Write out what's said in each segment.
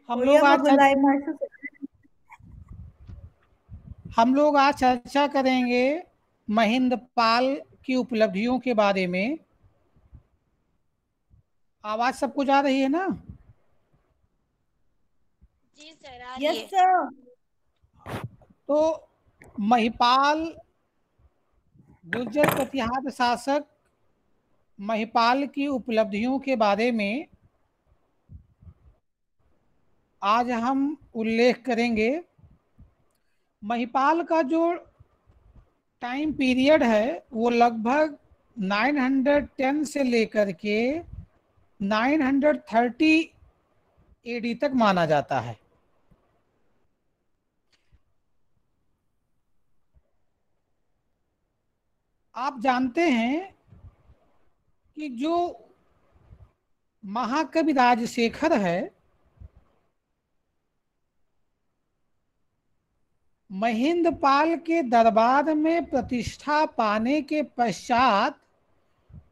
हम Oya लोग आज चर, magulaimasu. हम लोग आज चर्चा करेंगे महेंद्र पाल की उपलब्धियों के बारे में। आवाज सबको जा रही है ना? जी सर, आ रही Yes, है। sir. तो महिपाल गुर्जर प्रतिहार शासक महिपाल की उपलब्धियों के बारे में आज हम उल्लेख करेंगे। महिपाल का जो टाइम पीरियड है वो लगभग 910 से लेकर के 930 एडी तक माना जाता है। आप जानते हैं कि जो महाकवि राजशेखर है, महेंद्र पाल के दरबार में प्रतिष्ठा पाने के पश्चात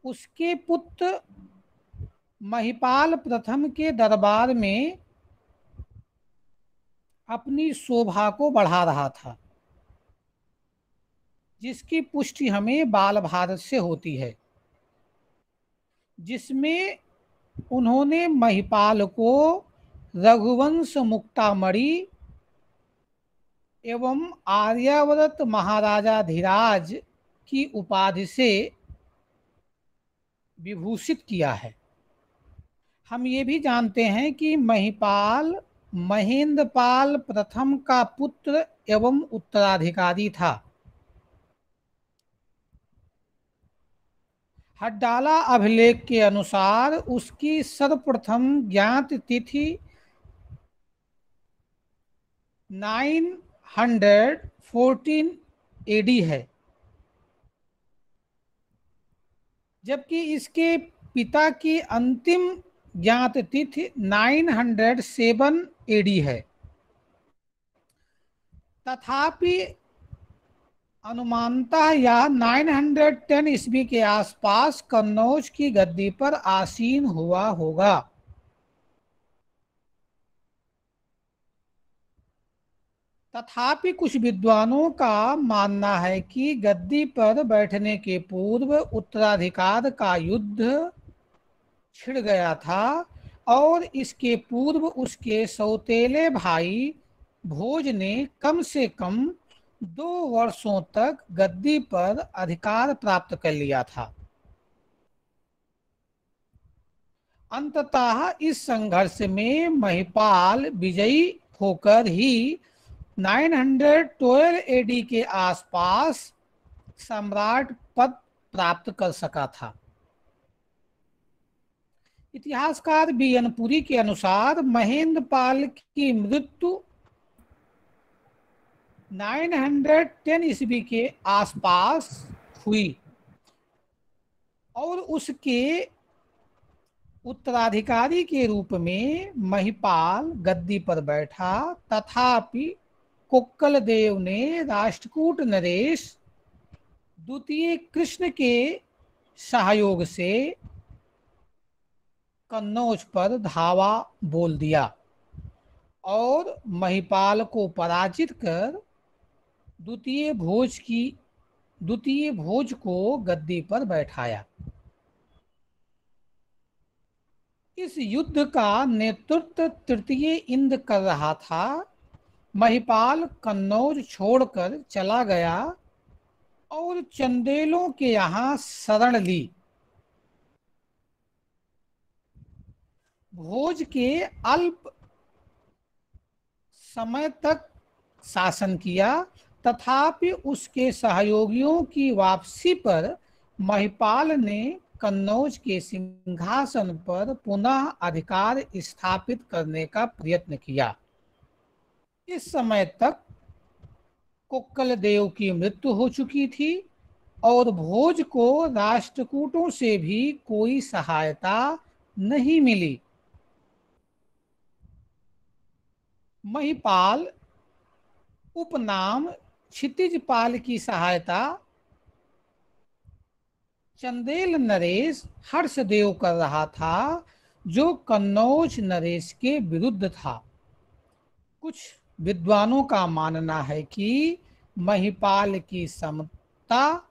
उसके पुत्र महिपाल प्रथम के दरबार में अपनी शोभा को बढ़ा रहा था, जिसकी पुष्टि हमें बाल भारत से होती है, जिसमें उन्होंने महिपाल को रघुवंश मुक्तामणि एवं आर्यावर्त महाराजाधिराज की उपाधि से विभूषित किया है। हम ये भी जानते हैं कि महिपाल महेंद्र पाल प्रथम का पुत्र एवं उत्तराधिकारी था। हड्डाला अभिलेख के अनुसार उसकी सर्वप्रथम ज्ञात तिथि 914 एडी है, जबकि इसके पिता की अंतिम ज्ञात तिथि 907 एडी है। तथापि अनुमानतः यह 910 ईस्वी के आसपास कन्नौज की गद्दी पर आसीन हुआ होगा। तथापि कुछ विद्वानों का मानना है कि गद्दी पर बैठने के पूर्व उत्तराधिकार का युद्ध छिड़ गया था और इसके पूर्व उसके सौतेले भाई भोज ने कम से कम 2 वर्षों तक गद्दी पर अधिकार प्राप्त कर लिया था। अंततः इस संघर्ष में महिपाल विजयी होकर ही 912 एडी के आसपास सम्राट पद प्राप्त कर सका था। इतिहासकार बी.एन. पुरी के अनुसार महेंद्र पाल की मृत्यु 910 ईस्वी के आसपास हुई और उसके उत्तराधिकारी के रूप में महिपाल गद्दी पर बैठा। तथापि कोक्कल देव ने राष्ट्रकूट नरेश द्वितीय कृष्ण के सहयोग से कन्नौज पर धावा बोल दिया और महिपाल को पराजित कर द्वितीय भोज को गद्दी पर बैठाया। इस युद्ध का नेतृत्व तृतीय इंद्र कर रहा था। महिपाल कन्नौज छोड़कर चला गया और चंदेलों के यहाँ शरण ली। भोज के अल्प समय तक शासन किया। तथापि उसके सहयोगियों की वापसी पर महिपाल ने कन्नौज के सिंहासन पर पुनः अधिकार स्थापित करने का प्रयत्न किया। इस समय तक कोक्कल देव की मृत्यु हो चुकी थी और भोज को राष्ट्रकूटों से भी कोई सहायता नहीं मिली। महिपाल उपनाम क्षितिजपाल की सहायता चंदेल नरेश हर्षदेव कर रहा था, जो कन्नौज नरेश के विरुद्ध था। कुछ विद्वानों का मानना है कि महिपाल की समता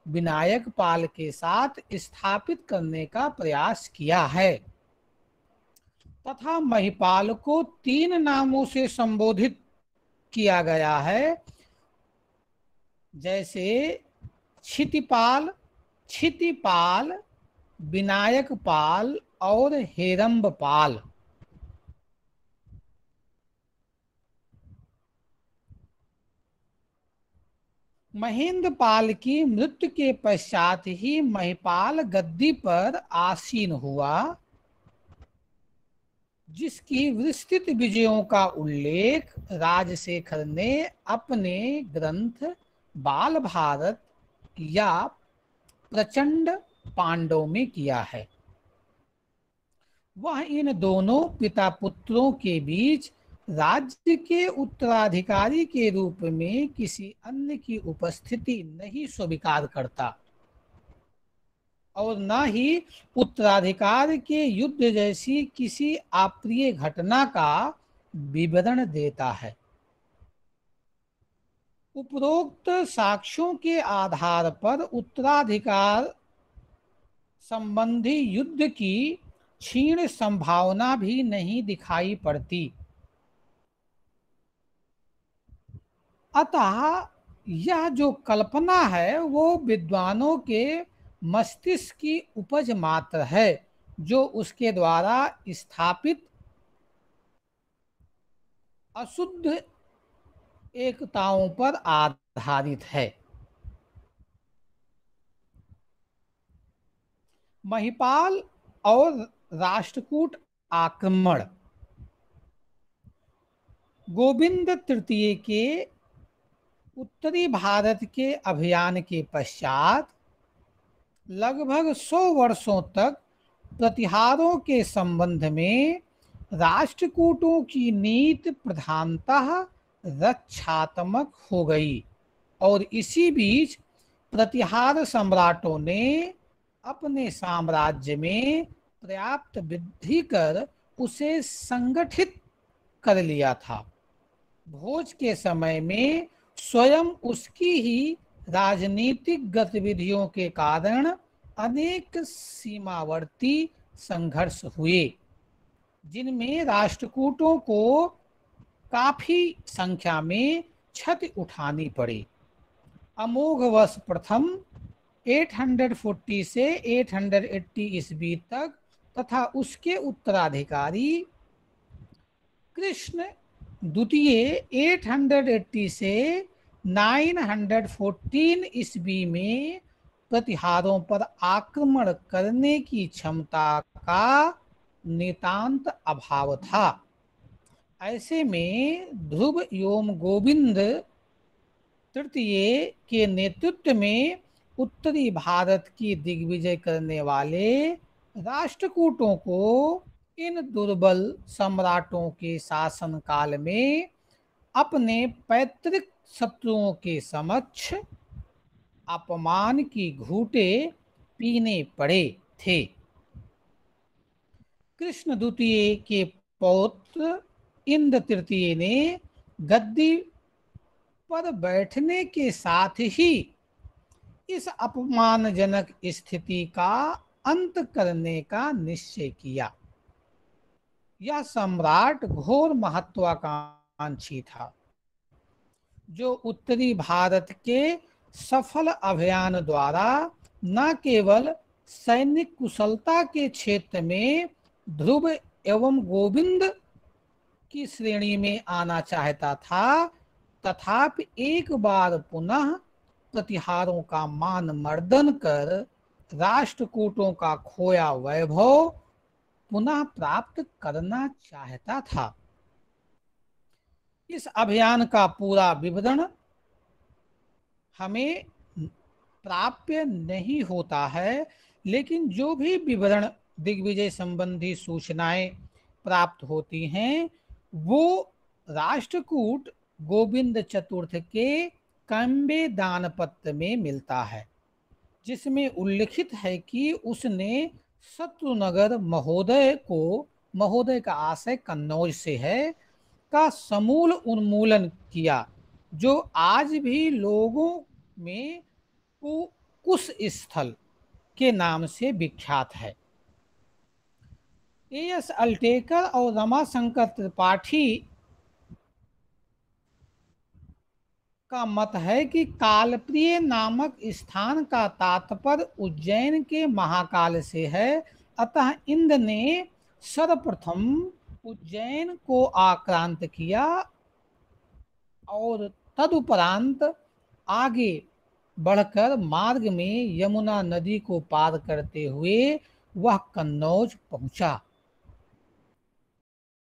विनायक पाल के साथ स्थापित करने का प्रयास किया है तथा महिपाल को 3 नामों से संबोधित किया गया है, जैसे क्षितिपाल, क्षितिपाल, विनायक पाल और हेरंब पाल। महेंद्र पाल की मृत्यु के पश्चात ही महिपाल गद्दी पर आसीन हुआ, जिसकी विस्तृत विजयों का उल्लेख राजशेखर ने अपने ग्रंथ बाल भारत या प्रचंड पांडव में किया है। वह इन दोनों पिता पुत्रों के बीच राज्य के उत्तराधिकारी के रूप में किसी अन्य की उपस्थिति नहीं स्वीकार करता और न ही उत्तराधिकार के युद्ध जैसी किसी अप्रिय घटना का विवरण देता है। उपरोक्त साक्ष्यों के आधार पर उत्तराधिकार संबंधी युद्ध की क्षीण संभावना भी नहीं दिखाई पड़ती। अतः यह जो कल्पना है वो विद्वानों के मस्तिष्क की उपज मात्र है, जो उसके द्वारा स्थापित अशुद्ध एकताओं पर आधारित है। महिपाल और राष्ट्रकूट आक्रमण। गोविंद तृतीय के उत्तरी भारत के अभियान के पश्चात लगभग 100 वर्षों तक प्रतिहारों के संबंध में राष्ट्रकूटों की नीति प्रधानतः रक्षात्मक हो गई और इसी बीच प्रतिहार सम्राटों ने अपने साम्राज्य में पर्याप्त वृद्धि कर उसे संगठित कर लिया था। भोज के समय में स्वयं उसकी ही राजनीतिक गतिविधियों के कारण अनेक सीमावर्ती संघर्ष हुए, जिनमें राष्ट्रकूटों को काफी संख्या में क्षति उठानी पड़ी। अमोघवश प्रथम 840 से 880 ईस्वी तक तथा उसके उत्तराधिकारी कृष्ण द्वितीय 880 से 914 ईस्वी में प्रतिहारों पर आक्रमण करने की क्षमता का नितांत अभाव था। ऐसे में ध्रुव एवं गोविंद तृतीय के नेतृत्व में उत्तरी भारत की दिग्विजय करने वाले राष्ट्रकूटों को इन दुर्बल सम्राटों के शासनकाल में अपने पैतृक शत्रुओं के समक्ष अपमान की घूंटे पीने पड़े थे। कृष्ण द्वितीय के पौत्र इंद्र तृतीय ने गद्दी पर बैठने के साथ ही इस अपमानजनक स्थिति का अंत करने का निश्चय किया। यह सम्राट घोर महत्वाकांक्षी था, जो उत्तरी भारत के सफल अभियान द्वारा न केवल सैनिक कुशलता के क्षेत्र में ध्रुव एवं गोविंद की श्रेणी में आना चाहता था, तथापि एक बार पुनः प्रतिहारों का मान मर्दन कर राष्ट्रकूटों का खोया वैभव पुनः प्राप्त करना चाहता था। इस अभियान का पूरा विवरण हमें प्राप्य नहीं होता है, लेकिन जो भी विवरण दिग्विजय संबंधी सूचनाएं प्राप्त होती हैं वो राष्ट्रकूट गोविंद चतुर्थ के काम्बे दानपत्र में मिलता है, जिसमें उल्लिखित है कि उसने शत्रुनगर महोदय का आशय कन्नौज से है, का समूल उन्मूलन किया, जो आज भी लोगों में कुश स्थल के नाम से विख्यात है। एएस अल्टेकर और रमाशंकर त्रिपाठी का मत है कि कालप्रिय नामक स्थान का तात्पर्य उज्जैन के महाकाल से है, अतः इंद्र ने सर्वप्रथम उज्जैन को आक्रांत किया और तदुपरांत आगे बढ़कर मार्ग में यमुना नदी को पार करते हुए वह कन्नौज पहुंचा।